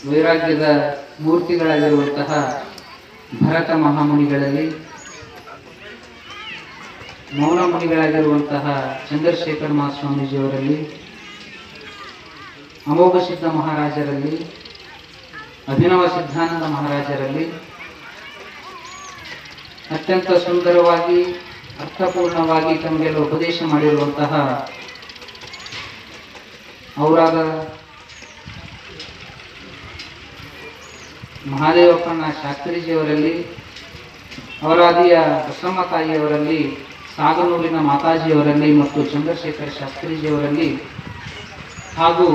ವೈರಾಗ್ಯದ ಮೂರ್ತಿಗಳಾಗಿರುವಂತಹ ಭರತ ಮಹಾಮುನಿಗಳಲ್ಲಿ, ಮೌನ ಮುನಿಗಳಾಗಿರುವಂತಹ ಚಂದ್ರಶೇಖರ ಮಹಾಸ್ವಾಮೀಜಿಯವರಲ್ಲಿ, ಅಮೋಘ ಸಿದ್ಧ ಮಹಾರಾಜರಲ್ಲಿ, ಅಭಿನವ ಸಿದ್ಧಾನಂದ ಮಹಾರಾಜರಲ್ಲಿ ಅತ್ಯಂತ ಸುಂದರವಾಗಿ ಅರ್ಥಪೂರ್ಣವಾಗಿ ತಮಗೆಲ್ಲ ಉಪದೇಶ ಮಾಡಿರುವಂತಹ ಔರಾದ ಮಹಾದೇವಪ್ಪಣ್ಣ ಶಾಸ್ತ್ರೀಜಿಯವರಲ್ಲಿ, ಔರಾದಿಯ ಬಸಮ್ಮ ತಾಯಿಯವರಲ್ಲಿ, ಸಾಗನೂರಿನ ಮಾತಾಜಿಯವರಲ್ಲಿ ಮತ್ತು ಚಂದ್ರಶೇಖರ ಶಾಸ್ತ್ರೀಜಿಯವರಲ್ಲಿ ಹಾಗೂ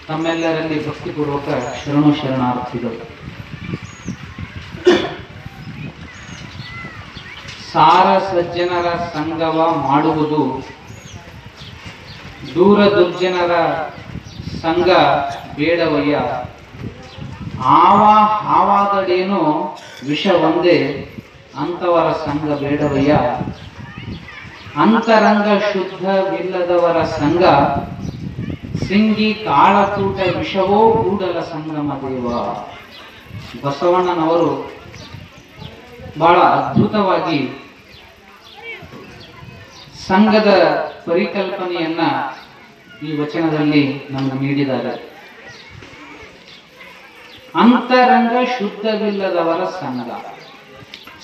ತಮ್ಮೆಲ್ಲರಲ್ಲಿ ಭಕ್ತಿಪೂರ್ವಕ ಶರಣು ಶರಣಾರ್ಥಿಗಳು. ಸಾರ ಸಜ್ಜನರ ಸಂಗವ ಮಾಡುವುದು, ದೂರ ದುರ್ಜನರ ಸಂಘ ಬೇಡವಯ್ಯ, ಹಾವಾದಡೇನೋ ವಿಷ ಒಂದೇ ಅಂತವರ ಸಂಘ ಬೇಡವಯ್ಯ, ಅಂತರಂಗ ಶುದ್ಧವಿಲ್ಲದವರ ಸಂಘ ಸಿಂಗಿ ಕಾಳಕೂಟ ವಿಷವೋ ಕೂಡಲ ಸಂಗಮ ದೇವ. ಬಸವಣ್ಣನವರು ಬಹಳ ಅದ್ಭುತವಾಗಿ ಸಂಘದ ಪರಿಕಲ್ಪನೆಯನ್ನ ಈ ವಚನದಲ್ಲಿ ನಮಗೆ ನೀಡಿದ್ದಾರೆ. ಅಂತರಂಗ ಶುದ್ಧವಿಲ್ಲದವರ ಸಂಘ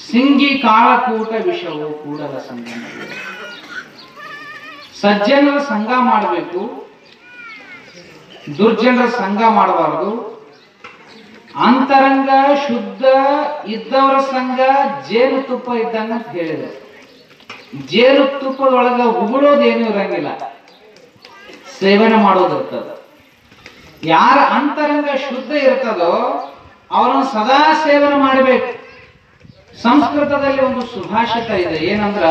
ಸಿಂಗಿ ಕಾಳಕೂಟ ವಿಷವು ಕೂಡಲ ಸಂಗಮ. ಸಜ್ಜನರ ಸಂಘ ಮಾಡಬೇಕು, ದುರ್ಜನರ ಸಂಘ ಮಾಡಬಾರದು. ಅಂತರಂಗ ಶುದ್ಧ ಇದ್ದವರ ಸಂಘ ಜೇನು ತುಪ್ಪ ಇದ್ದಂಗ ಅಂತ ಹೇಳಿದ್ರು. ಜೇನು ತುಪ್ಪದೊಳಗ ಉಗುಳೋದೇನು ಇರಂಗಿಲ್ಲ, ಸೇವನೆ ಮಾಡೋದಿರ್ತದ. ಯಾರ ಅಂತರಂಗ ಶುದ್ಧ ಇರ್ತದೋ ಅವರನ್ನು ಸದಾ ಸೇವನೆ ಮಾಡಬೇಕು. ಸಂಸ್ಕೃತದಲ್ಲಿ ಒಂದು ಸುಭಾಷಿತ ಇದೆ, ಏನಂದ್ರ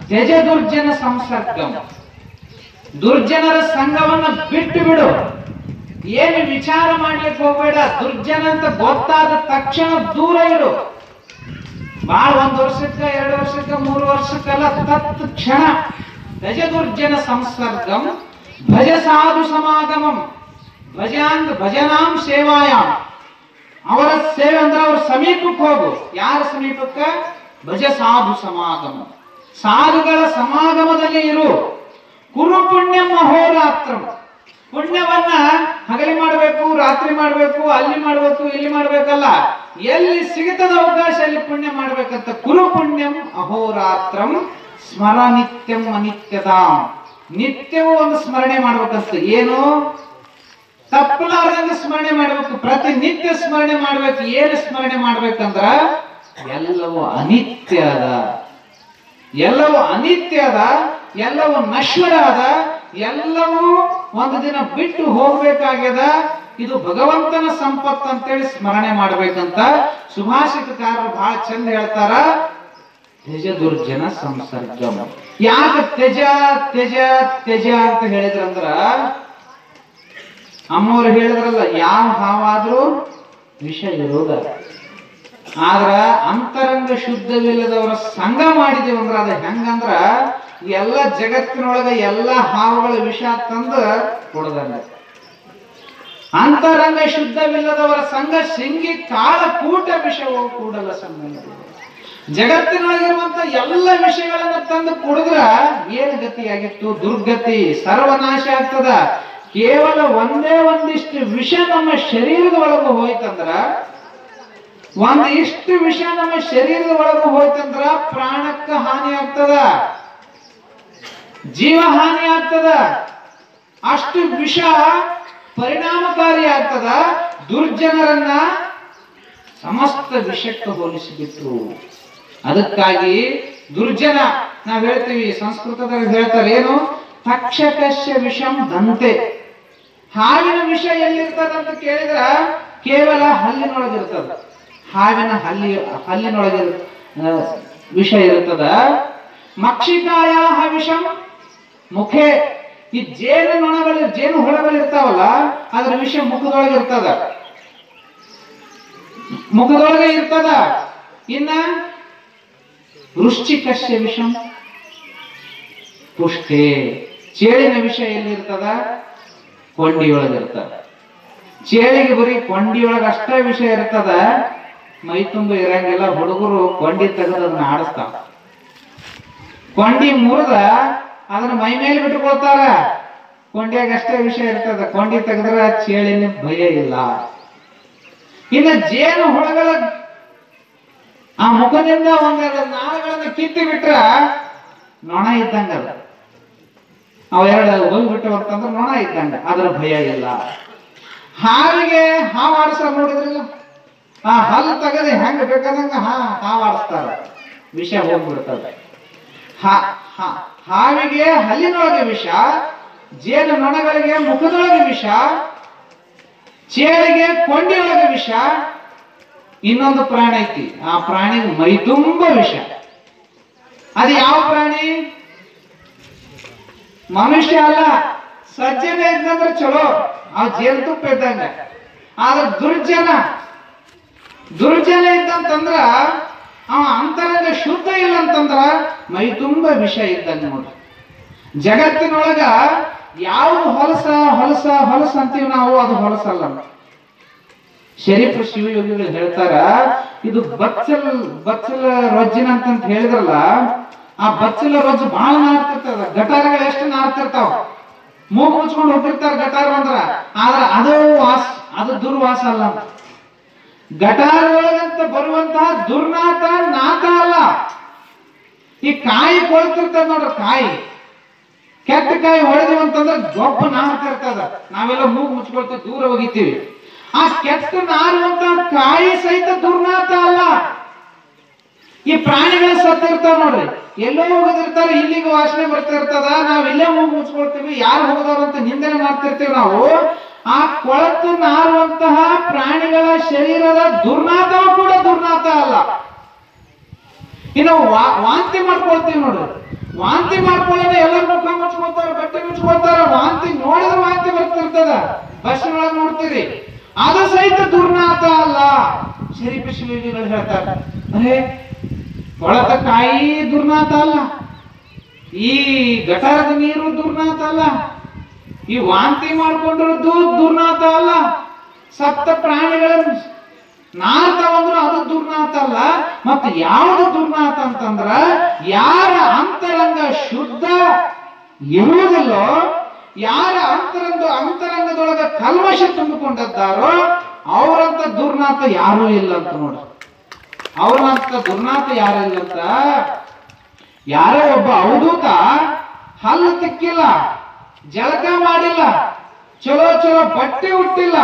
ತ್ಯಜ ದುರ್ಜನ ಸಂಸರ್ಗಂ. ದುರ್ಜನರ ಸಂಘವನ್ನ ಬಿಟ್ಟು ಬಿಡು, ಏನು ವಿಚಾರ ಮಾಡ್ಲಿಕ್ಕೆ ಹೋಗ್ಬೇಡ. ದುರ್ಜನ ಅಂತ ಗೊತ್ತಾದ ತಕ್ಷಣ ದೂರ ಇರು. ಬಾಳ 1 ವರ್ಷಕ್ಕ 2 ವರ್ಷಕ್ಕ 3 ವರ್ಷಕ್ಕೆಲ್ಲ ತತ್ ಕ್ಷಣ. ತ್ಯಜ ದುರ್ಜನ ಸಂಸರ್ಗಂ ಭಜ ಸಾಧು ಸಮಾಗಮಂ ಭಜನಾಂ ಸೇವಾಯಾಮ್. ಅವರ ಸೇವೆ ಅಂದ್ರೆ ಅವ್ರ ಸಮೀಪಕ್ಕೆ ಹೋಗು. ಯಾರ ಸಮೀಪಕ್ಕ? ಭಜ ಸಾಧು ಸಮಾಗಮ, ಸಾಧುಗಳ ಸಮಾಗಮದಲ್ಲಿ ಇರು. ಕುರು ಪುಣ್ಯ ಅಹೋರಾತ್ರಂ. ಪುಣ್ಯವನ್ನ ಹಗಲಿ ಮಾಡಬೇಕು, ರಾತ್ರಿ ಮಾಡಬೇಕು, ಅಲ್ಲಿ ಮಾಡಬೇಕು, ಇಲ್ಲಿ ಮಾಡಬೇಕಲ್ಲ. ಎಲ್ಲಿ ಸಿಗುತ್ತದ ಅವಕಾಶ ಅಲ್ಲಿ ಪುಣ್ಯ ಮಾಡ್ಬೇಕಂತ. ಕುರು ಪುಣ್ಯಂ ಅಹೋರಾತ್ರಂ ಸ್ಮರ ನಿತ್ಯಂ ಅನಿತ್ಯತಾಂ. ನಿತ್ಯವೂ ಒಂದು ಸ್ಮರಣೆ ಮಾಡ್ಬೇಕಂತ. ಏನು? ತಪ್ಪಲಾರ್ದಂಗ ಸ್ಮರಣೆ ಮಾಡ್ಬೇಕು, ಪ್ರತಿನಿತ್ಯ ಸ್ಮರಣೆ ಮಾಡ್ಬೇಕು. ಏನು ಸ್ಮರಣೆ ಮಾಡ್ಬೇಕಂದ್ರ ಎಲ್ಲವೂ ಅನಿತ್ಯ ಅದ, ಎಲ್ಲವೂ ಅನಿತ್ಯ ಅದ, ಎಲ್ಲವೂ ನಶ್ವರ ಅದ, ಎಲ್ಲವೂ ಒಂದು ದಿನ ಬಿಟ್ಟು ಹೋಗ್ಬೇಕಾಗ್ಯದ. ಇದು ಭಗವಂತನ ಸಂಪತ್ತು ಅಂತೇಳಿ ಸ್ಮರಣೆ ಮಾಡ್ಬೇಕಂತ ಸುಭಾಷಿತಕಾರರು ಬಹಳ ಚಂದ ಹೇಳ್ತಾರ. ತ್ಯಜ ದುರ್ಜನ ಸಂಸರ್ಗಂ. ಯಾಕೆ ತ್ಯಜ ತ್ಯಜ ತ್ಯಜ ಅಂತ ಹೇಳಿದ್ರಂದ್ರ, ಅಮ್ಮವ್ರು ಹೇಳಿದ್ರಲ್ಲ, ಯಾವ ಹಾವಾದ್ರೂ ವಿಷ ಇರೋದ. ಆದ್ರ ಅಂತರಂಗ ಶುದ್ಧವಿಲ್ಲದವರ ಸಂಘ ಮಾಡಿದೇವ ಅಂದ್ರ ಅದ ಹೆಂಗಂದ್ರ ಎಲ್ಲ ಜಗತ್ತಿನೊಳಗ ಎಲ್ಲ ಹಾವುಗಳ ವಿಷ ತಂದು ಕೊಡದಂಗ. ಅಂತರಂಗ ಶುದ್ಧವಿಲ್ಲದವರ ಸಂಘ ಸಿಂಗಿ ಕಾಳಕೂಟ ವಿಷವೋ ಕೂಡಲ ಸಂಗಮ. ಜಗತ್ತಿನೊಳಗಿರುವಂತ ಎಲ್ಲ ವಿಷಯಗಳನ್ನ ತಂದು ಕುಡಿದ್ರ ಏನು ಗತಿಯಾಗಿತ್ತು? ದುರ್ಗತಿ, ಸರ್ವನಾಶ ಆಗ್ತದ. ಕೇವಲ ಒಂದಿಷ್ಟು ವಿಷ ನಮ್ಮ ಶರೀರದ ಒಳಗೂ ಹೋಯ್ತಂದ್ರ, ಒಂದಿಷ್ಟು ವಿಷ ನಮ್ಮ ಶರೀರದ ಒಳಗೂ ಹೋಯ್ತಂದ್ರ ಪ್ರಾಣಕ್ಕ ಹಾನಿ ಆಗ್ತದ, ಜೀವ ಹಾನಿ ಆಗ್ತದ. ಅಷ್ಟು ವಿಷ ಪರಿಣಾಮಕಾರಿ ಆಗ್ತದ. ದುರ್ಜನರನ್ನ ಸಮಸ್ತ ವಿಷಕ್ಕೆ ಹೋಲಿಸಿಬಿಟ್ರು. ಅದಕ್ಕಾಗಿ ದುರ್ಜನ ನಾವ್ ಹೇಳ್ತೀವಿ, ಸಂಸ್ಕೃತದಲ್ಲಿ ಹೇಳ್ತಾರೆ ಏನು? ತಕ್ಷಕಸ್ಯ ವಿಷಂ ದಂತೆ. ಹಾವಿನ ವಿಷ ಎಲ್ಲಿರ್ತದಂತ ಕೇಳಿದ್ರ ಕೇವಲ ಹಲ್ಲಿನೊಳಗಿರ್ತದ. ಹಾವಿನ ಹಲ್ಲಿನೊಳಗೆ ವಿಷ ಇರ್ತದ. ಮಕ್ಷಿಕಾಯ ವಿಷಂ ಮುಖೆ. ಈ ಜೇನು ಹುಳಗಳಿರ್ತಾವಲ್ಲ, ಅದ್ರ ವಿಷ ಮುಖದೊಳಗಿರ್ತದ, ಮುಖದೊಳಗೆ ಇರ್ತದ. ಇನ್ನ ವೃಶ್ಚಿಕಸ್ಯ ವಿಷಂ ಪುಷ್ಠೆ. ಚೇಳಿನ ವಿಷ ಎಲ್ಲಿರ್ತದ? ಕೊಂಡಿಯೊಳಗಿರ್ತದ. ಚೇಳಿಗೆ ಬರೀ ಕೊಂಡಿಯೊಳಗೆ ಅಷ್ಟೇ ವಿಷಯ ಇರ್ತದ, ಮೈ ತುಂಬ ಇರಂಗಿಲ್ಲ. ಹುಡುಗರು ಕೊಂಡಿ ತೆಗೆದನ್ನ ಆಡಿಸ್ತಾವ. ಕೊಂಡಿ ಮುರಿದ ಅದನ್ನ ಮೈ ಮೇಲೆ ಬಿಟ್ಟುಕೊಳ್ತಾರ. ಕೊಂಡಿಯಾಗ ಅಷ್ಟೇ ವಿಷಯ ಇರ್ತದ, ಕೊಂಡಿ ತೆಗೆದ್ರ ಚೇಳಿನ ಭಯ ಇಲ್ಲ. ಇನ್ನು ಜೇನು ಹುಳಗಳ ಆ ಮುಖದಿಂದ ಒಂದೆರಡು ನಾಳಗಳನ್ನ ಕಿತ್ತಿ ಬಿಟ್ರ ನೊಣ ಇದ್ದಂಗ. ಅವೆರಡು ಹೋಗ್ಬಿಟ್ಟು ಅಂತಂದ್ರೆ ನೊಣ ಇದ್ದಂಗ, ಅದ್ರ ಭಯ ಇಲ್ಲ. ಹಾವಿಗೆ ಹಾವು ಆಡಿಸ ನೋಡಿದ್ರಲ್ಲ, ಆ ಹಲ್ಲು ತೆಗದೆ ಹೆಂಗ ಬೇಕಾದಂಗ ಹಾವು ಆಡಿಸ್ತಾರ, ವಿಷ ಹೋಗ್ಬಿಡ್ತದೆ. ಹಾವಿಗೆ ಹಲ್ಲಿನೊಳಗೆ ವಿಷ, ಜೇನು ನೊಣಗಳಿಗೆ ಮುಖದೊಳಗೆ ವಿಷ, ಚೇಳಿಗೆ ಕೊಂಡಿಯೊಳಗೆ ವಿಷ. ಇನ್ನೊಂದು ಪ್ರಾಣಿ ಐತಿ, ಆ ಪ್ರಾಣಿಗೆ ಮೈ ತುಂಬ ವಿಷ. ಅದು ಯಾವ ಪ್ರಾಣಿ? ಮನುಷ್ಯ ಅಲ್ಲ, ಸಜ್ಜನ ಇದ್ದಂದ್ರೆ ಚಲೋ, ಅವ್ ಜೇನುತುಪ್ಪ ಇದ್ದಂಗ. ಆದ್ರೆ ದುರ್ಜನ ಇದ್ದಂತಂದ್ರ ಅವ ಅಂತರಂಗ ಶುದ್ಧ ಇಲ್ಲ ಅಂತಂದ್ರ ಮೈ ತುಂಬ ವಿಷ ಇದ್ದಂಗ ನೋಡ್ರಿ. ಜಗತ್ತಿನೊಳಗ ಯಾವುದು ಹೊಲಸ ಅಂತೀವಿ ನಾವು, ಅದು ಹೊಲಸಲ್ಲ. ಶರೀಫ್ ಶಿವಯೋಗಿಗಳು ಹೇಳ್ತಾರ, ಇದು ಬಚ್ಚಲ ರೊಜ್ಜಿನ ಅಂತ ಹೇಳಿದ್ರಲ್ಲ, ಆ ಬಚ್ಚಲ ರೊಜ್ಜು ಬಹಳ ನಾರ್ತಿರ್ತದ. ಗಟಾರಗಳು ಎಷ್ಟು ನಾರ್ತಿರ್ತಾವ, ಮೂಗು ಮುಚ್ಕೊಂಡು ಹೋಗಿರ್ತಾರ ಗಟಾರ ಅಂದ್ರ. ಆದ್ರ ಅದು ದುರ್ವಾಸ ಅಲ್ಲ. ಗಟಾರ ಒಳಗಂತ ಬರುವಂತಹ ದುರ್ನಾಥ ನಾಥ ಅಲ್ಲ. ಈ ಕಾಯಿ ಕೊಳ್ತಿರ್ತದ ನೋಡ್ರಿ, ಕಾಯಿ ಕೆಟ್ಟ ಕಾಯಿ ಹೊಡೆದಿವಿ ಅಂತಂದ್ರೆ ಗೊಬ್ಬ ನಾರ್ತಿರ್ತದ. ನಾವೆಲ್ಲ ಮೂಗು ಮುಚ್ಕೊಳ್ತೀವಿ, ದೂರ ಹೋಗಿತೀವಿ. ಆ ಕೆಟ್ಟ ನಾರುವಂತ ಕಾಯಿ ಸಹಿತ ದುರ್ನಾಥ ಅಲ್ಲ. ಈ ಪ್ರಾಣಿಗಳ ಸತ್ತಿರ್ತಾವ ನೋಡ್ರಿ, ಎಲ್ಲೋ ಹೋಗದಿರ್ತಾರೆ, ಇಲ್ಲಿಗೆ ವಾಸನೆ ಬರ್ತಿರ್ತದ, ನಾವ್ ಇಲ್ಲೇ ಮೂಗು ಮುಚ್ಕೊಳ್ತೀವಿ, ಯಾರು ಹೋಗೋದವ್ರು ಅಂತ ನಿಂದನೆ ಮಾಡ್ತಿರ್ತೀವಿ ನಾವು. ಆ ಕೊಳತು ನಾರುವಂತಹ ಪ್ರಾಣಿಗಳ ಶರೀರದ ದುರ್ನಾಥವೂ ಕೂಡ ದುರ್ನಾಥ ಅಲ್ಲ. ಇನ್ನು ವಾಂತಿ ಮಾಡ್ಕೊಳ್ತೀವಿ ನೋಡ್ರಿ, ವಾಂತಿ ಮಾಡ್ಕೊಳ್ಳೋಣ, ಎಲ್ಲರೂ ಮುಖ ಮುಚ್ಕೊಳ್ತಾರ, ಬಟ್ಟೆ ಮುಚ್ಕೊಳ್ತಾರ. ವಾಂತಿ ನೋಡಿದ್ರೆ ವಾಂತಿ ಬರ್ತಿರ್ತದ, ಬಸ್ನೊಳಗೆ ನೋಡ್ತೀರಿ, ಅದು ಸಹಿತ ದುರ್ನಾಥ ಅಲ್ಲ. ಶರೀಫ್ ಶಿವಯೋಗಿಗಳು ಹೇಳ್ತಾರೆ, ಅರೇ ಕೊಳತ ಕಾಯಿ ದುರ್ನಾಥ ಅಲ್ಲ, ಈ ಗಟಾರದ ನೀರು ದುರ್ನಾಥ ಅಲ್ಲ, ಈ ವಾಂತಿ ಮಾಡ್ಕೊಂಡಿರೋದು ದುರ್ನಾಥ ಅಲ್ಲ, ಸಪ್ತ ಪ್ರಾಣಿಗಳ ನಾಥವಂದ್ರು ಅದು ದುರ್ನಾಥ ಅಲ್ಲ. ಮತ್ತೆ ಯಾವುದು ದುರ್ನಾಥ ಅಂತಂದ್ರ, ಯಾರ ಅಂತರಂಗ ಶುದ್ಧ ಇರುವುದಿಲ್ಲೋ, ಯಾರ ಅಂತರಂಗದೊಳಗ ಕಲ್ಮಶ ತುಂಬಿಕೊಂಡಿದ್ದಾರೋ ಅವರಂತ ದುರ್ನಾಥ ಯಾರೂ ಇಲ್ಲ ಅಂತ ನೋಡ್ರಿ. ಅವ್ರಂತ ದುರ್ನಾಥ ಯಾರು ಇಲ್ಲ ಅಂತ, ಯಾರೋ ಒಬ್ಬ ಅವಧೂತ ಹಲ್ಲು ತಿಕ್ಕಿಲ್ಲ, ಜಳಕ ಮಾಡಿಲ್ಲ, ಚಲೋ ಬಟ್ಟೆ ಉಟ್ಟಿಲ್ಲ,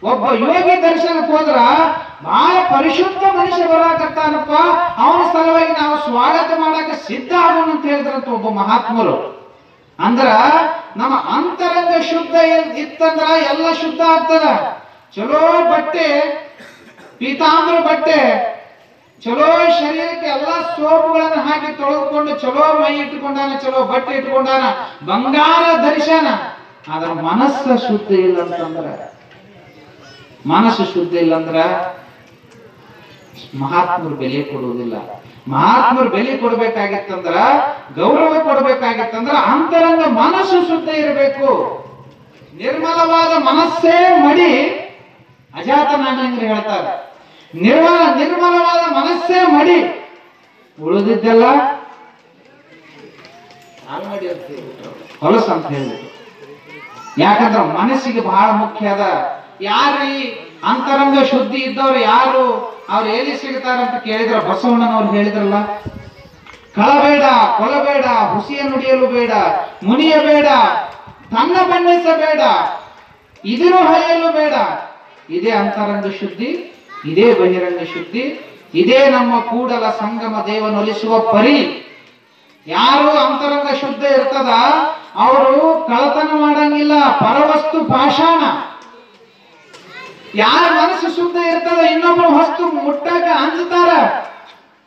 ಒಬ್ಬ ಯೋಗಿ ದರ್ಶನಕ್ಕೆ ಹೋದ್ರ ಬಹಳ ಪರಿಶುದ್ಧ ಮನುಷ್ಯ ಬರಾಕತ್ತಾನಪ್ಪ, ಅವನ ಸಲುವಾಗಿ ನಾವು ಸ್ವಾಗತ ಮಾಡಕ್ಕೆ ಸಿದ್ಧ ಆಗೋಣ ಅಂತ ಹೇಳಿದ್ರಂತ ಒಬ್ಬ ಮಹಾತ್ಮರು. ಅಂದ್ರ ನಮ್ಮ ಅಂತರಂಗ ಶುದ್ಧ ಇತ್ತಂದ್ರ ಎಲ್ಲ ಶುದ್ಧ ಆಗ್ತದ. ಚಲೋ ಬಟ್ಟೆ, ಪೀತಾಂಬರ ಬಟ್ಟೆ, ಚಲೋ ಶರೀರಕ್ಕೆ ಎಲ್ಲ ಸೋಪುಗಳನ್ನು ಹಾಕಿ ತೊಳೆದುಕೊಂಡು ಚಲೋ ಮೈ ಇಟ್ಟುಕೊಂಡಾನ, ಚಲೋ ಬಟ್ಟೆ ಇಟ್ಟುಕೊಂಡಾನ, ಬಂಗಾರ ಧರಿಸಾನ. ಆದ್ರ ಮನಸ್ಸು ಶುದ್ಧ ಇಲ್ಲ ಅಂತಂದ್ರ, ಮನಸ್ಸು ಶುದ್ಧ ಇಲ್ಲ ಅಂದ್ರ ಮಹಾತ್ಮರು ಬೆಲೆ ಕೊಡುವುದಿಲ್ಲ. ಮಹಾತ್ಮರು ಬೆಲೆ ಕೊಡ್ಬೇಕಾಗಿತ್ತಂದ್ರ, ಗೌರವ ಕೊಡ್ಬೇಕಾಗಿತ್ತಂದ್ರ ಅಂತರಂಗ ಮನಸ್ಸು ಶುದ್ಧ ಇರಬೇಕು. ನಿರ್ಮಲವಾದ ಮನಸ್ಸೇ ಮಡಿ, ಅಜಾತ ನಾಗೇಂದ್ರ ಹೇಳ್ತಾರೆ. ನಿರ್ಮಲವಾದ ಮನಸ್ಸೇ ಮಡಿ, ಉಳಿದಿದ್ದೆಲ್ಲ ಹೊಲಸು ಅಂತ ಹೇಳಿದ್ರು. ಯಾಕಂದ್ರ ಮನಸ್ಸಿಗೆ ಬಹಳ ಮುಖ್ಯ ಅದ. ಯಾರೀ ಅಂತರಂಗ ಶುದ್ಧಿ ಇದ್ದವ್ರು ಯಾರು, ಅವ್ರು ಎಲ್ಲಿ ಸಿಗ್ತಾರಂತ ಕೇಳಿದ್ರ ಬಸವಣ್ಣನವ್ರು ಹೇಳಿದ್ರಲ್ಲ, ಕಳಬೇಡ, ಕೊಲಬೇಡ, ಹುಸಿಯ ನುಡಿಯಲು ಬೇಡ, ಮುನಿಯಬೇಡ, ತನ್ನ ಬಣ್ಣಿಸಬೇಡ, ಇದಿರು ಹಳೆಯಲು ಬೇಡ. ಇದೇ ಅಂತರಂಗ ಶುದ್ಧಿ, ಇದೇ ಬಹಿರಂಗ ಶುದ್ಧಿ, ಇದೇ ನಮ್ಮ ಕೂಡಲ ಸಂಗಮ ದೇವನೊಲಿಸುವ ಪರಿ. ಯಾರು ಅಂತರಂಗ ಶುದ್ಧ ಇರ್ತದ ಅವರು ಕಳತನ ಮಾಡಂಗಿಲ್ಲ, ಪರವಸ್ತು ಪಾಷಾಣ. ಯಾರ ಮನಸ್ಸು ಶುದ್ಧ ಇರ್ತದ ಇನ್ನೊಬ್ಬರು ವಸ್ತು ಮುಟ್ಟಕ ಅಂಜುತ್ತಾರ,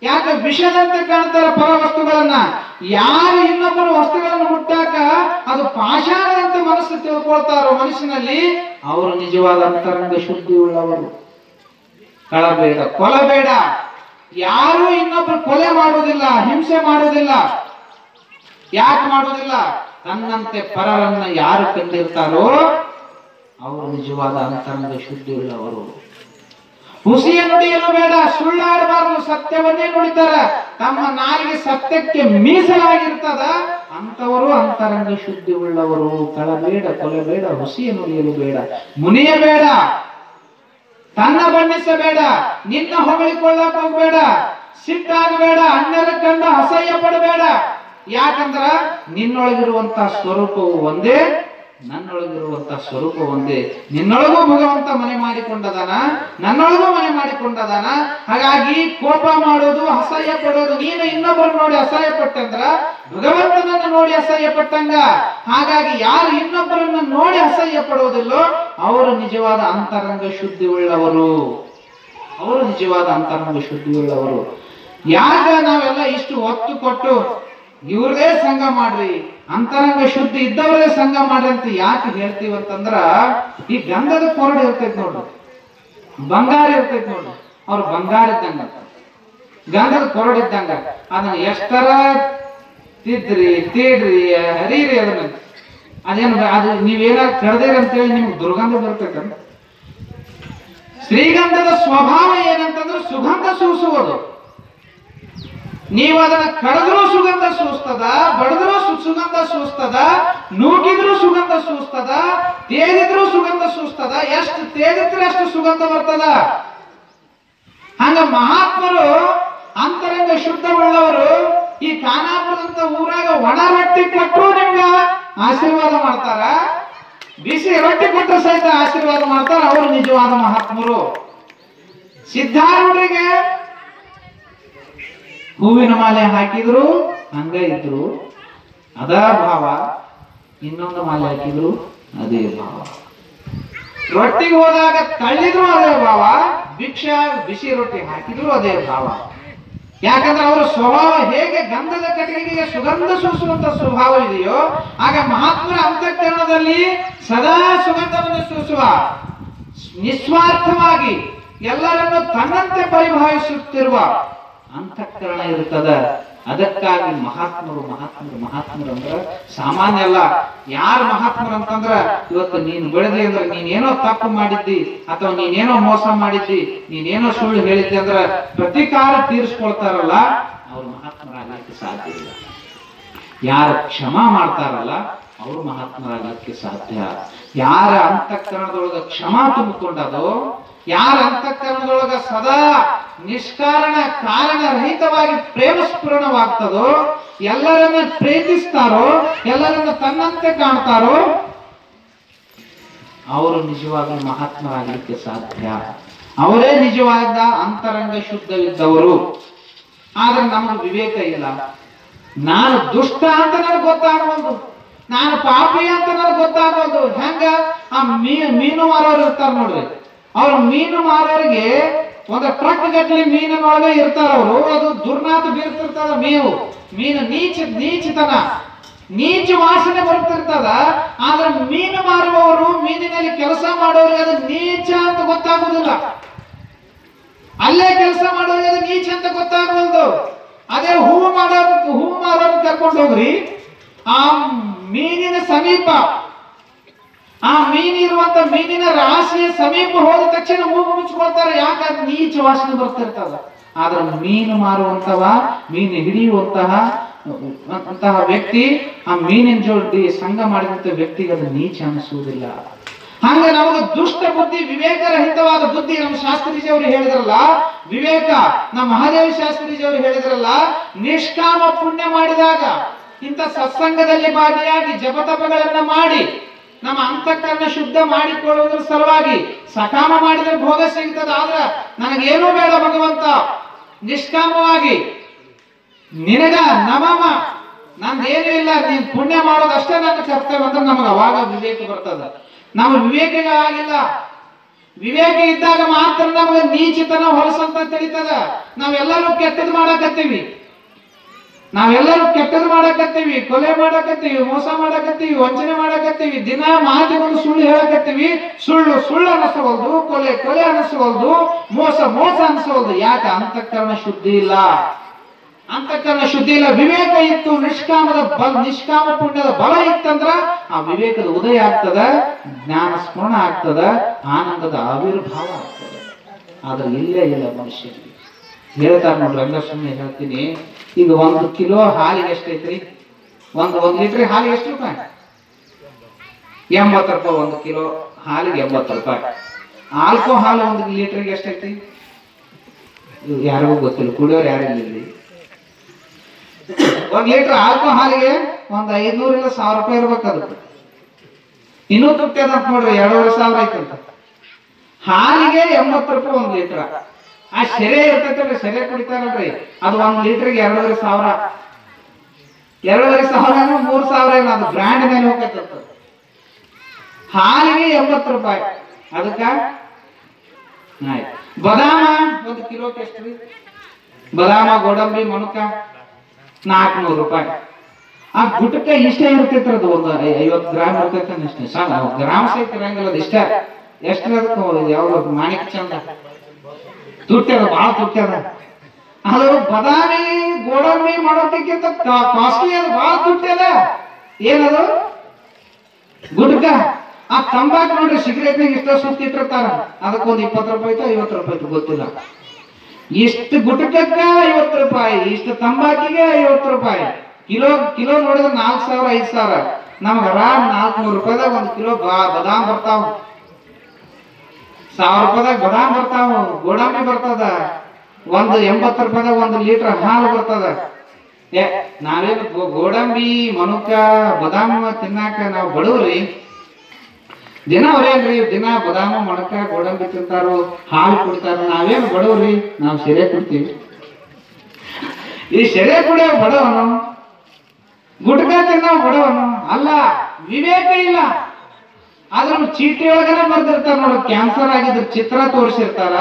ಯಾಕೆ ವಿಷದಂತೆ ಕಾಣ್ತಾರ ಪರವಸ್ತುಗಳನ್ನ. ಯಾರು ಇನ್ನೊಬ್ಬರ ವಸ್ತುಗಳನ್ನು ಮುಟ್ಟಾಕ ಅದು ಪಾಷಾಣದಂತೆ ಮನಸ್ಸು ತಿಳ್ಕೊಳ್ತಾರೋ ಮನಸ್ಸಿನಲ್ಲಿ, ಅವರು ನಿಜವಾದ ಅಂತರಂಗ ಶುದ್ಧಿ ಉಳ್ಳವರು. ಕಳಬೇಡ, ಕೊಲಬೇಡ. ಯಾರು ಇನ್ನೊಬ್ಬರು ಕೊಲೆ ಮಾಡುವುದಿಲ್ಲ, ಹಿಂಸೆ ಮಾಡುವುದಿಲ್ಲ. ಯಾಕೆ ಮಾಡುವುದಿಲ್ಲ? ತನ್ನಂತೆ ಪರರನ್ನ ಯಾರು ಕಂಡಿರ್ತಾರೋ ಅವರು ನಿಜವಾದ ಅಂತರಂಗ ಶುದ್ಧಿ ಉಳ್ಳವರು. ಹುಸಿಯ ನುಡಿಯಲು ಬೇಡ, ಸುಳ್ಳಾಡಬಾರದು, ಸತ್ಯವನ್ನೇ ನುಡಿತಾರ. ತಮ್ಮ ನಾಲಿಗೆ ಸತ್ಯಕ್ಕೆ ಮೀಸಲಾಗಿರ್ತದ. ಅಂತವರು ಅಂತರಂಗ ಶುದ್ಧಿ ಉಳ್ಳವರು. ಕಳಬೇಡ, ಕೊಲೆಬೇಡ, ಹುಸಿಯ ನುಡಿಯಲು ಬೇಡ, ಮುನಿಯಬೇಡ, ತನ್ನ ಬಣ್ಣಿಸಬೇಡ, ನಿನ್ನ ಹೊಗಳಿಕೊಳ್ಳಕ್ ಹೋಗ್ಬೇಡ, ಸಿಟ್ಟಾಗಬೇಡ, ಅನ್ಯರ ಕಂಡು ಅಸಹ್ಯ ಪಡಬೇಡ. ಯಾಕಂದ್ರ ನಿನ್ನೊಳಗಿರುವಂತ ಸ್ವರೂಪವು ಒಂದೇ, ನನ್ನೊಳಗಿರುವಂತ ಸ್ವರೂಪ ಒಂದೇ. ನಿನ್ನೊಳಗೂ ಭಗವಂತ ಮನೆ ಮಾಡಿಕೊಂಡದಾನ, ನನ್ನೊಳಗೂ ಮನೆ ಮಾಡಿಕೊಂಡದಾನ. ಹಾಗಾಗಿ ಕೋಪ ಮಾಡೋದು, ಅಸಹ್ಯ ಪಡೋದು, ನೀನು ಇನ್ನೊಬ್ಬರು ನೋಡಿ ಅಸಹ್ಯ ಪಟ್ಟಂದ್ರ ಭಗವಂತನನ್ನು ನೋಡಿ ಅಸಹ್ಯ ಪಟ್ಟಂಗ. ಹಾಗಾಗಿ ಯಾರು ಇನ್ನೊಬ್ಬರನ್ನು ನೋಡಿ ಅಸಹ್ಯ ಪಡೋದಿಲ್ಲೋ ಅವರು ನಿಜವಾದ ಅಂತರಂಗ ಶುದ್ಧಿ ಉಳ್ಳವರು. ಅವರು ನಿಜವಾದ ಅಂತರಂಗ ಶುದ್ಧಿ ಉಳ್ಳವರು. ಯಾಕ ನಾವೆಲ್ಲ ಇಷ್ಟು ಒತ್ತು ಕೊಟ್ಟು ಇವ್ರದೇ ಸಂಘ ಮಾಡ್ರಿ, ಅಂತರಂಗ ಶುದ್ಧಿ ಇದ್ದವರೇ ಸಂಘ ಮಾಡ್ರಿ ಅಂತ ಯಾಕೆ ಹೇಳ್ತೀವಿ ಅಂತಂದ್ರ, ಈ ಗಂಧದ ಕೊರಡು ಇರ್ತೈತಿ ನೋಡ್ರಿ, ಬಂಗಾರ ಇರ್ತೈತಿ ನೋಡ್ರಿ, ಅವ್ರು ಬಂಗಾರ ಇದ್ದಂಗ, ಗಂಧದ ಕೊರಡು ಇದ್ದಂಗ. ಅದನ್ನ ಎಷ್ಟರ ತಿದ್ರಿ ತೀಡ್ರಿ ಹರೀರಿ, ಅದನ್ನ ಅದೇನು ಅದು ನೀವೇನಾದ್ರು ಕರೆದಿರಿ ಅಂತೇಳಿ ನಿಮ್ಗೆ ದುರ್ಗಂಧ ಬರ್ತೈತಂತ. ಶ್ರೀಗಂಧದ ಸ್ವಭಾವ ಏನಂತಂದ್ರೆ ಸುಗಂಧ ಸೂಸುವುದು. ನೀವು ಅದನ್ನ ಕಡಿದ್ರೂ ಸುಗಂಧ ಸೂಸ್ತದ, ಬಡದ್ರೂ ಸುಗಂಧ ಸೂಸ್ತದ, ನೂಕಿದ್ರೂ ಸುಗಂಧ ಸೂಸ್ತದ, ತೇದಿದ್ರೂ ಸುಗಂಧ ಸೂಸ್ತದ. ಎಷ್ಟು ತೇದಿದ್ರೆ ಅಷ್ಟು ಸುಗಂಧ ಬರ್ತದ. ಹಂಗ ಮಹಾತ್ಮರು ಅಂತರಂಗ ಶುದ್ಧವುಳ್ಳವರು ಈ ಖಾನಾಪುರದಂತ ಊರಾಗ ಒಣ ರೊಟ್ಟಿ ಕೊಟ್ಟರು ನಿಮ್ಗ ಆಶೀರ್ವಾದ ಮಾಡ್ತಾರ, ಬಿಸಿ ರೊಟ್ಟಿ ಕೊಟ್ಟರು ಸಹಿತ ಆಶೀರ್ವಾದ ಮಾಡ್ತಾರ. ಅವರು ನಿಜವಾದ ಮಹಾತ್ಮರು. ಸಿದ್ಧಾರೂಢರಿಗೆ ಹೂವಿನ ಮಾಲೆ ಹಾಕಿದ್ರು ಹಂಗ ಇದ್ರು, ಅದ ಭಾವ. ಇನ್ನೊಂದು ಮಾಲೆ ಹಾಕಿದ್ರು ಅದೇ ಭಾವ. ರೊಟ್ಟಿಗೆ ಹೋದಾಗ ತಳ್ಳಿದ್ರು ಅದೇ ಭಾವ, ಭಿಕ್ಷಾ ಬಿಸಿ ರೊಟ್ಟಿ ಹಾಕಿದ್ರು ಅದೇ ಭಾವ. ಯಾಕಂದ್ರೆ ಅವರ ಸ್ವಭಾವ ಹೇಗೆ ಗಂಧದ ಕಟ್ಟಿಗೆಗೆ ಸುಗಂಧ ಸೂಸುವಂತ ಸ್ವಭಾವ ಇದೆಯೋ, ಆಗ ಮಹಾತ್ಮರ ಅಂತಃಕರಣದಲ್ಲಿ ಸದಾ ಸುಗಂಧವನ್ನು ಸೂಸುವ, ನಿಸ್ವಾರ್ಥವಾಗಿ ಎಲ್ಲರನ್ನು ತನ್ನಂತೆ ಪರಿಭಾವಿಸುತ್ತಿರುವ ಅಂತಃಕರಣ ಇರುತ್ತದ. ಅದಕ್ಕಾಗಿ ಮಹಾತ್ಮರು ಮಹಾತ್ಮರು ಮಹಾತ್ಮರು ಅಂದ್ರ ಸಾಮಾನ್ಯ ಅಲ್ಲ. ಯಾರು ಮಹಾತ್ಮರು ಅಂತಂದ್ರ, ಇವತ್ತು ನೀನು ಬೆಳೆದಿ ಅಂದ್ರೆ ನೀನೇನೋ ತಪ್ಪು ಮಾಡಿದ್ದಿ, ಅಥವಾ ನೀನೇನೋ ಮೋಸ ಮಾಡಿದ್ದಿ, ನೀನೇನೋ ಸುಳ್ಳು ಹೇಳಿದ್ದಿ ಅಂದ್ರ ಪ್ರತಿಕಾರ ತೀರಿಸ್ಕೊಳ್ತಾರಲ್ಲ, ಅವ್ರು ಮಹಾತ್ಮರಾಗಲಿಕ್ಕೆ ಸಾಧ್ಯ ಇಲ್ಲ. ಯಾರು ಕ್ಷಮಾ ಮಾಡ್ತಾರಲ್ಲ ಅವರು ಮಹಾತ್ಮರಾಗಲಿಕ್ಕೆ ಸಾಧ್ಯ. ಯಾರ ಅಂತಃಕರಣದೊಳಗ ಕ್ಷಮಾ ತುಂಬಿಕೊಂಡದೋ, ಯಾರ ಅಂತಃಕರಣದೊಳಗ ಸದಾ ನಿಷ್ಕಾರಣ ಕಾರಣರಹಿತವಾಗಿ ಪ್ರೇಮ ಸ್ಫುರಣವಾಗ್ತದೋ, ಎಲ್ಲರನ್ನ ಪ್ರೀತಿಸ್ತಾರೋ, ಎಲ್ಲರನ್ನ ತನ್ನಂತೆ ಕಾಣ್ತಾರೋ, ಅವರು ನಿಜವಾದ ಮಹಾತ್ಮರಾಗಲಿಕ್ಕೆ ಸಾಧ್ಯ. ಅವರೇ ನಿಜವಾದ ಅಂತರಂಗ ಶುದ್ಧವಿದ್ದವರು. ಆದ್ರೆ ನಮಗೆ ವಿವೇಕ ಇಲ್ಲ. ನಾನು ದುಷ್ಟ ಅಂತ ನನಗೆ ಗೊತ್ತಾಗಬಹುದು, ನಾನು ಪಾಪಿ ಅಂತ ನನಗೆ ಗೊತ್ತಾಗೋದು ಹೆಂಗ? ಆ ಮೀನು ಮಾರೋರು ಇರ್ತಾರ ನೋಡ್ರಿ, ಅವ್ರ ಮೀನು ಮಾರೋರಿಗೆ ಒಂದು ಟ್ರಕ್ ಗಟ್ಟಲೆ ಮೀನಿನೊಳಗೆ ಇರ್ತಾರ ಅವರು. ಅದು ದುರ್ನಾತ ಬೀರ್ತಿರ್ತದ, ಮೀನು ನೀಚತನ, ನೀಚ ವಾಸನೆ ಬರ್ತಿರ್ತದ. ಆದ್ರೆ ಮೀನು ಮಾರುವವರು, ಮೀನಿನಲ್ಲಿ ಕೆಲಸ ಮಾಡೋರಿಗೆ ಅದು ನೀಚ ಅಂತ ಗೊತ್ತಾಗುದಿಲ್ಲ. ಅಲ್ಲೇ ಕೆಲಸ ಮಾಡೋರಿಗೆ ಅದು ನೀಚ ಅಂತ ಗೊತ್ತಾಗಬಹುದು. ಅದೇ ಹೂವು ಮಾರೋರು ಕರ್ಕೊಂಡು ಹೋಗ್ರಿ, ಆ ಮೀನಿನ ಸಮೀಪ, ಆ ಮೀನಿರುವಂತ ಮೀನಿನ ರಾಶಿಯ ಸಮೀಪ ಹೋದ ತಕ್ಷಣ ಮೂಗು ಮುಚ್ಕೊಳ್ತಾರೆ. ಯಾಕಂದ್ರೆ ನೀಚ ವಾಸನೆ ಬರ್ತಿರ್ತದ. ಆದ್ರೆ ಮೀನು ಮಾರುವಂತವ, ಮೀನು ಹಿಡಿಯುವಂತಹ ವ್ಯಕ್ತಿ, ಆ ಮೀನಿನ ಜೋಡಿ ಸಂಘ ಮಾಡಿದಂತ ವ್ಯಕ್ತಿಗೆ ಅದು ನೀಚ ಅನಿಸುವುದಿಲ್ಲ. ಹಂಗ ನಮಗೆ ದುಷ್ಟ ಬುದ್ಧಿ, ವಿವೇಕರಹಿತವಾದ ಬುದ್ಧಿ. ನಮ್ಮ ಶಾಸ್ತ್ರೀಜಿಯವರು ಹೇಳಿದ್ರಲ್ಲ ವಿವೇಕ, ನಮ್ಮ ಮಹಾದೇವ ಶಾಸ್ತ್ರೀಜಿಯವರು ಹೇಳಿದ್ರಲ್ಲ, ನಿಷ್ಕಾಮ ಪುಣ್ಯ ಮಾಡಿದಾಗ, ಇಂಥ ಸತ್ಸಂಗದಲ್ಲಿ ಭಾಗಿಯಾಗಿ ಜಪತಪಗಳನ್ನ ಮಾಡಿ ನಮ್ಮ ಅಂತಃಕರಣ ಶುದ್ಧ ಮಾಡಿಕೊಳ್ಳುವುದರ ಸಲುವಾಗಿ ಸಕಾಮ ಮಾಡಿದ್ರೆ ಭೋಗ ಸಿಗ್ತದ. ಆದ್ರ ನನಗೇನೂ ಬೇಡ ಭಗವಂತ, ನಿಷ್ಕಾಮವಾಗಿ ನಿನಗ ನಮಮ, ನಂದೇನೂ ಇಲ್ಲ, ನೀನ್ ಪುಣ್ಯ ಮಾಡೋದಷ್ಟೇ ನನ್ನ ಕರ್ತವ್ಯ ಅಂದ್ರೆ ನಮಗೆ ಅವಾಗ ವಿವೇಕ ಬರ್ತದ. ನಾವು ವಿವೇಕವಾಗಿಲ್ಲ. ವಿವೇಕ ಇದ್ದಾಗ ಮಾತ್ರ ನಮಗೆ ನೀಚಿತನ ಹೊಲಸಂತ ತಿಳಿತದ. ನಾವೆಲ್ಲರೂ ಕೆಟ್ಟದ್ ಮಾಡಕತ್ತೀವಿ, ಕೊಲೆ ಮಾಡಕತ್ತೀವಿ, ಮೋಸ ಮಾಡಕತ್ತೀವಿ, ವಂಚನೆ ಮಾಡಕತ್ತೀವಿ, ದಿನ ಮಾತಿಗೊಂದು ಸುಳ್ಳು ಹೇಳಕತ್ತೀವಿ. ಸುಳ್ಳು ಅನಿಸಬಹುದು, ಕೊಲೆ ಅನಿಸಬಹುದು, ಮೋಸ ಅನಿಸಬಹುದು. ಯಾಕೆ? ಅಂತಃಕರಣ ಶುದ್ಧಿ ಇಲ್ಲ. ಅಂತಃಕರಣ ಶುದ್ಧಿ ಇಲ್ಲ. ವಿವೇಕ ಇತ್ತು, ನಿಷ್ಕಾಮ ಪುಣ್ಯದ ಬಲ ಇತ್ತಂದ್ರ ಆ ವಿವೇಕದ ಉದಯ ಆಗ್ತದ, ಜ್ಞಾನ ಸ್ಮರಣ ಆಗ್ತದ, ಆನಂದದ ಆವಿರ್ಭಾವ ಆಗ್ತದ. ಆದ್ರೆ ಇಲ್ಲೇ ಇಲ್ಲ ಮನುಷ್ಯನಿಗೆ. ಹೇಳ್ತಾರ ನೋಡ್ರಿ, ರಂಗಸ್ವಾಮಿ ಹೇಳ್ತೀನಿ, ಈಗ 1 ಕಿಲೋ ಹಾಲಿಗೆ ಎಷ್ಟೈತ್ರಿ? 1 ಲೀಟರ್ ಹಾಲಿಗೆ ಎಷ್ಟು ರೂಪಾಯಿ? 80 ರೂಪಾಯಿ. 1 ಕಿಲೋ ಹಾಲಿಗೆ 80 ರೂಪಾಯಿ. ಆಲ್ಕೋಹಾಲ್ 1 ಲೀಟರ್ಗೆ ಎಷ್ಟೈತಿ? ಯಾರಿಗೂ ಗೊತ್ತಿಲ್ಲ, ಕುಡಿಯೋರು ಯಾರಿಲ್ಲ ಇಲ್ಲಿ. 1 ಲೀಟರ್ ಆಲ್ಕೋಹಾಲಿಗೆ 500 ಇಲ್ಲ 1000 ರೂಪಾಯಿ ಇರ್ಬೇಕು. ಅದಕ್ಕೆ ಇನ್ನೂ ತುಟ್ಟಿ ಅದಂತ ನೋಡ್ರಿ, 2500 ಐತಂತ. ಹಾಲಿಗೆ 80 ರೂಪಾಯಿ 1 ಲೀಟರ್. ಆ ಸೆರೆ ಇರ್ತೈತಲ್ರಿ, ಸೆರೆ ಕುಡಿತಾರಲ್ರಿ, ಅದು 1 ಲೀಟರ್ಗೆ 2500. 2500 3000 ಇಲ್ಲ, ಅದು ಬ್ರ್ಯಾಂಡ್ ಮೇಲೆ ಹೋಗ್ತೈತ. ಹಾಲಿಗೆ 80 ರೂಪಾಯಿ. ಅದಕ್ಕ ಆಯ್ತು. ಬದಾಮ 1 ಕಿಲೋಕ್ಕೆ ಎಷ್ಟ್ರಿ? ಬದಾಮ, ಗೋಡಂಬಿ, ಮಣುಕ 400 ರೂಪಾಯಿ. ಆ ಗುಟಕ ಇಷ್ಟೇ ಇರ್ತೈತ್ರ, ಅದು 50 ಗ್ರಾಮ್ ಇರ್ತೈತೆ ಅಷ್ಟೇ. ಗ್ರಾಮ್ ಸಹಿತ ಇರಂಗಿಲ್ಲ, ಅದು ಇಷ್ಟ. ಎಷ್ಟ್ರ ಯಾವ್ದು ಮಾಣಿಕ್ ಚಂದ ತುಟ್ಟ್ಯದ, ಬಹಳ ತುಟ್ಟ್ಯದ. ಅದು ಬದಾಮಿ, ಗೋಡಂಬಿ ಮಾಡೋದಕ್ಕಿಂತ ಕಾಸ್ಟ್ಲಿ, ಅದು ಬಹಳ ತುಟ್ಟ್ಯದ. ಏನದು? ಗುಟ್ಕ. ಆ ತಂಬಾಕು ನೋಡ್ರಿ, ಸಿಗರೇಟ್ನಾಗ ಇಷ್ಟ ಸುತ್ತಿಟ್ಟಿರ್ತಾರ, ಅದಕ್ಕೊಂದು 20 ರೂಪಾಯಿ 50 ರೂಪಾಯಿ ಗೊತ್ತಿಲ್ಲ. ಇಷ್ಟು ಗುಟಕಕ್ಕ 50 ರೂಪಾಯಿ, ಇಷ್ಟು ತಂಬಾಕಿಗೆ 50 ರೂಪಾಯಿ. ಕಿಲೋ ನೋಡಿದ್ರೆ 4000 5000. ನಮ್ಗೆ ಆರಾಮ್ 400 ರೂಪಾಯಿದಾಗ 1 ಕಿಲೋ ಬದಾಮ್ ಬರ್ತಾವ. 1000 ರೂಪಾಯಿದಾಗ ಬದಾಮ್ ಬರ್ತಾವ, ಗೋಡಂಬಿ ಬರ್ತದ. 80 ರೂಪಾಯಿದಾಗ 1 ಲೀಟರ್ ಹಾಲು ಬರ್ತದ. ನಾವೇನು ಗೋಡಂಬಿ, ಮನುಕ, ಬದಾಮ ತಿನ್ನಾಕ ನಾವು ಬಡವ್ರಿ. ದಿನ ಅವ್ರೇನ್ರಿ, ದಿನ ಬದಾಮ, ಮಣಕ, ಗೋಡಂಬಿ ತಿಂತಾರೋ, ಹಾಲು ಕುಡಿತಾರ. ನಾವೇನು ಬಡವ್ರಿ, ನಾವು ಸೆರೆ ಕುಡ್ತೀವಿ. ಈ ಸೆರೆ ಕುಡಿಯೋ ಬಡವನು, ಗುಟ್ಕ ತಿನ್ನೋ ಬಡವನು ಅಲ್ಲ. ವಿವೇಕ ಇಲ್ಲ. ಆದ್ರೂ ಚೀಟಿ ಒಳಗನೆ ಬರ್ದಿರ್ತಾರ ನೋಡು, ಕ್ಯಾನ್ಸರ್ ಆಗಿದ್ರ ಚಿತ್ರ ತೋರಿಸಿರ್ತಾರ.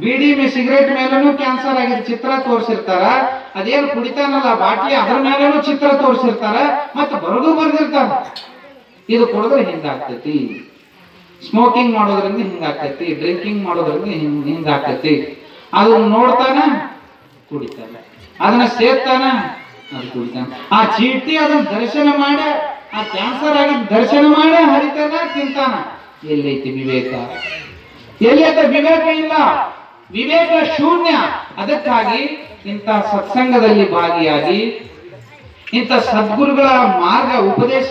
ಬೀಡಿ ಸಿಗರೇಟ್ ಮೇಲೂ ಕ್ಯಾನ್ಸರ್ ಆಗಿದ್ರ ಚಿತ್ರ ತೋರಿಸಿರ್ತಾರ. ಅದೇನು ಕುಡಿತಾನಲ್ಲ ಬಾಟ್ಲಿ, ಅದ್ರ ಮೇಲೂ ಚಿತ್ರ ತೋರಿಸಿರ್ತಾರ. ಮತ್ತೆ ಬರೋದು ಬರ್ದಿರ್ತಾರ, ಇದು ಕುಡಿದ್ರೆ ಹಿಂಗಾಗ್ತೈತಿ, ಸ್ಮೋಕಿಂಗ್ ಮಾಡೋದ್ರಿಂದ ಹಿಂಗಾಗ್ತೈತಿ, ಡ್ರಿಂಕಿಂಗ್ ಮಾಡೋದ್ರಿಂದ ಹಿಂಗಾಗ್ತೈತಿ. ಅದನ್ನ ನೋಡ್ತಾನ, ಕುಡಿತಾನ. ಅದನ್ನ ಸೇರ್ತಾನ, ಅದು ಕುಡಿತಾನ. ಆ ಚೀಟಿ ಅದನ್ನ ದರ್ಶನ ಮಾಡಿ, ಆ ಕ್ಯಾನ್ಸರ್ ಆಗಿದ್ದ ದರ್ಶನ ಮಾಡಿ ಹರಿತಾನ, ತಿಂತಾನ. ಎಲ್ಲೈತಿ ವಿವೇಕ? ಎಲ್ಲೈತೆ ವಿವೇಕ? ಇಲ್ಲ. ವಿವೇಕ ಶೂನ್ಯ. ಅದಕ್ಕಾಗಿ ಇಂಥ ಸತ್ಸಂಗದಲ್ಲಿ ಭಾಗಿಯಾಗಿ, ಇಂಥ ಸದ್ಗುರುಗಳ ಮಾರ್ಗ ಉಪದೇಶ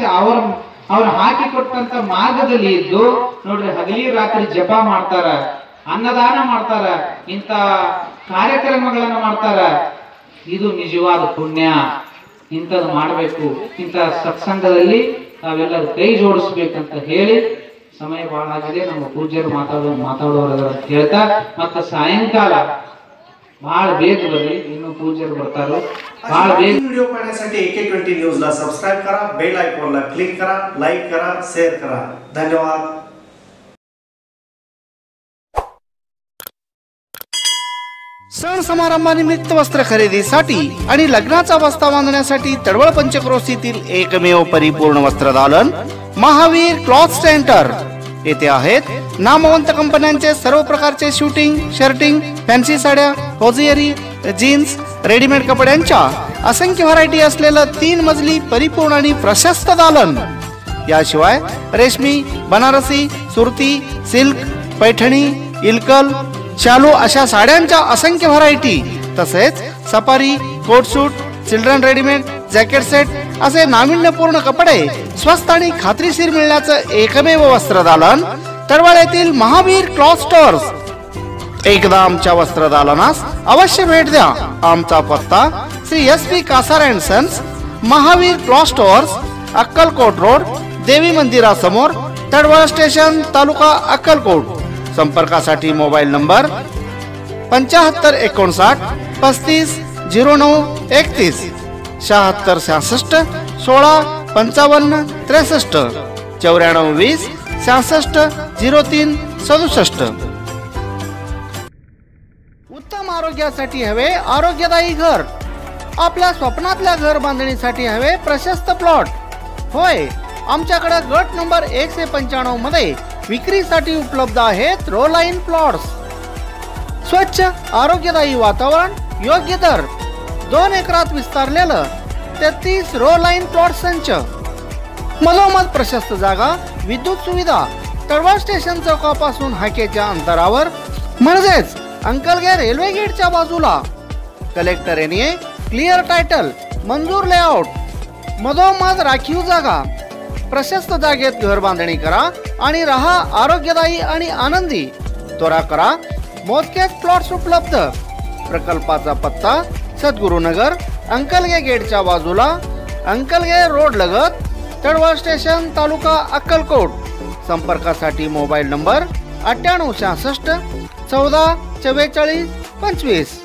ಅವ್ರು ಹಾಕಿಕೊಟ್ಟಂತ ಮಾರ್ಗದಲ್ಲಿ ಇದ್ದು ನೋಡ್ರಿ, ಹಗಲಿ ರಾತ್ರಿ ಜಪ ಮಾಡ್ತಾರ, ಅನ್ನದಾನ ಮಾಡ್ತಾರ, ಇಂಥ ಕಾರ್ಯಕ್ರಮಗಳನ್ನ ಮಾಡ್ತಾರ. ಇದು ನಿಜವಾದ ಪುಣ್ಯ. ಇಂಥದ್ದು ಮಾಡಬೇಕು. ಇಂಥ ಸತ್ಸಂಗದಲ್ಲಿ ನಾವೆಲ್ಲರೂ ಕೈ ಜೋಡಿಸ್ಬೇಕಂತ ಹೇಳಿ, ಸಮಯ ಬಹಳ ಆಗಿದೆ, ನಮ್ಮ ಪೂಜ್ಯರು ಮಾತಾಡೋರ ಹೇಳ್ತಾ, ಮತ್ತೆ सायंकाल बहाळ ಬೇಗ ಬರ್ರಿ, ಇನ್ನು ಪೂಜ್ಯರು ಬರ್ತಾರೋ. बहाळ ಬೇಗ व्हिडिओ पाहण्यासाठी AK20 न्यूजला सबस्क्राइब करा, बेल आयकॉनला क्लिक करा, लाईक करा, शेअर करा. धन्यवाद. सण समारंभानिमित्त वस्त्र खरेदीसाठी आणि लग्नाचा बस्ता बांधण्यासाठी तडवळ पंचक्रोशीतील एकमेव परिपूर्ण वस्त्रदालन महावीर क्लॉथ सेंटर येथे आहेत. नामवंत कंपन्यांचे सर्व प्रकारचे शूटिंग, शर्टिंग, फॅन्सी साड्या, होजियरी, जीन्स, रेडीमेड कपड्यांच्या असंख्य व्हरायटी असलेलं 3 मजली परिपूर्ण आणि प्रशस्त दालन. याशिवाय रेशमी, बनारसी, सुरती, सिल्क, पैठणी, इल्कल, शालू अशा साड्यांच्या असंख्य व्हरायटी, तसेच safari, coat suit, children readymade, jacket set असे नाविन्यपूर्ण कपडे स्वस्त आणि खात्रीशीर मिळण्याचं एकमेव वस्त्रदालन तडवळ येथील महावीर क्लॉथ स्टोअर्स. एकदा आमच्या वस्त्रदालनास अवश्य भेट द्या. आमचा पत्ता Shri SP Kasar and sons, Mahavir cloth stores, Akkalkot road, देवी मंदिरासमोर, तडवळ स्टेशन, तालुका अक्कलकोट. संपर्कासाठी मोबाईल नंबर 7559 35 09 31, 76 66 16 55 63, 94 20 66 03 67. उत्तम आरोग्यासाठी हवे आरोग्यदायी घर. आपल्या स्वप्नातल्या घर बांधणीसाठी हवे प्रशस्त प्लॉट. होय, आमच्याकडे गट नंबर 195 मध्ये विक्रीसाठी उपलब्ध आहेत रो लाईन प्लॉट्स. स्वच्छ आरोग्यदायी वातावरण, योग्य दर. 2 एकरात विस्तारलेलं 33 रो लाईन प्लॉट संच, मधोमध प्रशस्त जागा, विद्युत सुविधा, तळवळ स्टेशन चौकापासून हाकेच्या अंतरावर, म्हणजेच अंकलगे रेल्वे गेटच्या बाजूला. कलेक्टर एरिया, क्लिअर टायटल, मंजूर लेआउट, मधोमध राखीव जागा. प्रशस्त जागेत घर बांधणी करा आणि राहा आरोग्यदायी आणि आनंदी. त्वरा करा, मोजकेच प्लॉट्स उपलब्ध. प्रकल्पाचा पत्ता सद्गुरुनगर, अंकलगे गेटच्या बाजूला, अंकलगे रोड लगत, तळवळ स्टेशन, तालुका अक्कलकोट. संपर्कासाठी मोबाईल नंबर 9866 14 44 25.